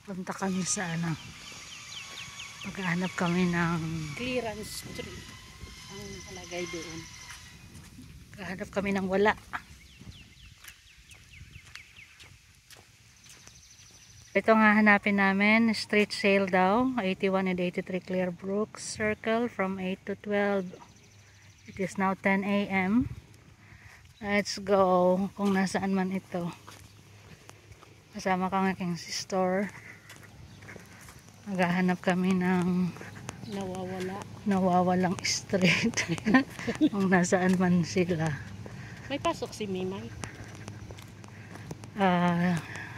Punta kami sa ano, maghahanap kami ng Clearance street ang nakalagay doon. maghahanap kami ng wala. Ito nga hanapin namin, street sale daw, 81 and 83 Clearbrook Circle from 8 to 12. It is now 10 a.m. Let's go kung nasaan man ito. Kasama ka ng aking sister. Maghahanap kami ng nawawalang street. Kung nasaan man sila. May pasok si Mimay.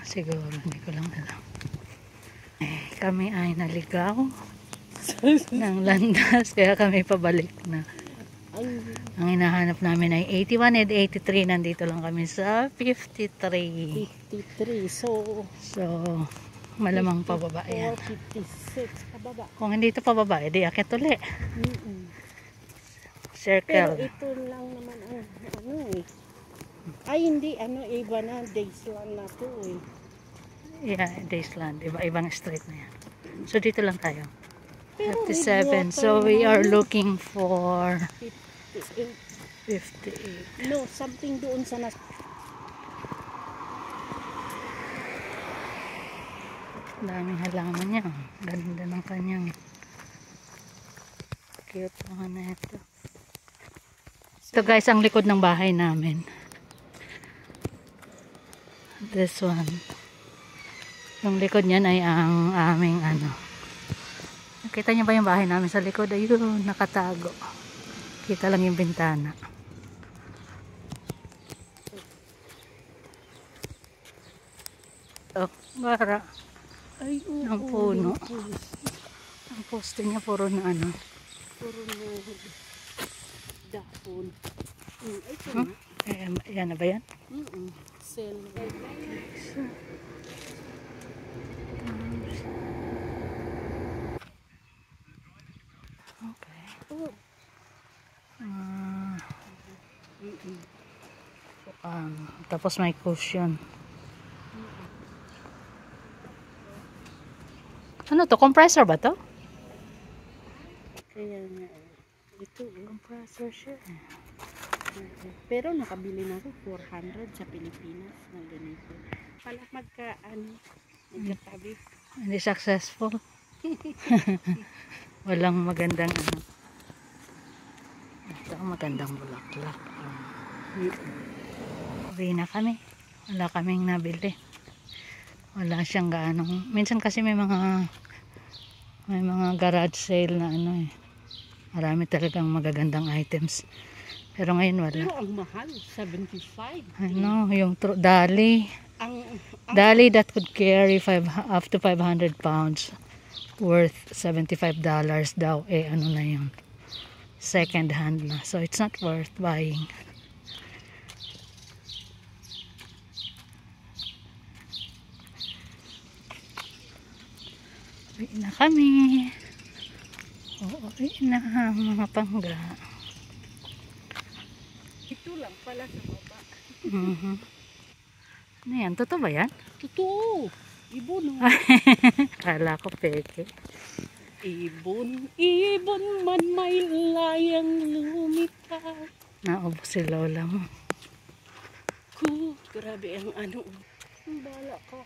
Siguro, hindi ko lang alam. Kami ay naligaw ng landas, kaya kami pabalik na. Ang hinahanap namin ay 81 and 83. Nandito lang kami sa 53. 53. So Malamang pababa yan. 56 pababa. Kung hindi ito pababa, edi akit uli. Pero Circle. ito lang naman ang ano eh. Ay hindi, iba na. Daysland na to eh. Yeah, Daysland. Ibang street na yan. So dito lang tayo. Pero 57. So we are looking for 58. 58. No, something doon sa Daming halaman niya. Ganda ng kanyang cute mga na ito. Ito guys, ang likod ng bahay namin. This one. Yung likod niyan ay ang aming ano. Nakita niyo ba yung bahay namin sa likod? Ayun, nakatago. Kita lang yung bintana. Oh, bara. ay Ang puno. Ang poste niya puro na ano. puro na dahon. Ay, ito Huh? Yan na ba yan? Sell. Okay. Oh. Tapos may cushion. Ano to? Compressor ba to? Kaya nga. Ito Compressor siya. Pero nakabili na ako 400 sa Pilipinas na ganito. Pala magkatabi. Hindi successful. Walang magandang ano. Ito magandang bulaklak. Uwi na kami. Wala kaming nabili. Wala siyang gaano. Minsan kasi may mga garage sale na ano eh. Marami talagang magagandang items. Pero ngayon wala. Pero ang mahal, 75. Ano, yung Dali. Ang Dali that could carry up to 500 pounds worth $75 daw. Eh, ano na yun? Second hand na. So, it's not worth buying. Uwi na kami. Uwi na mga pangga. ito lang pala sa baba. Ano yan? Totoo ba yan? Totoo. Ibon. Kala ko peke. Ibon man may layang lumitaw. Naubos si lola mo. Grabe ang ano. Bala ka.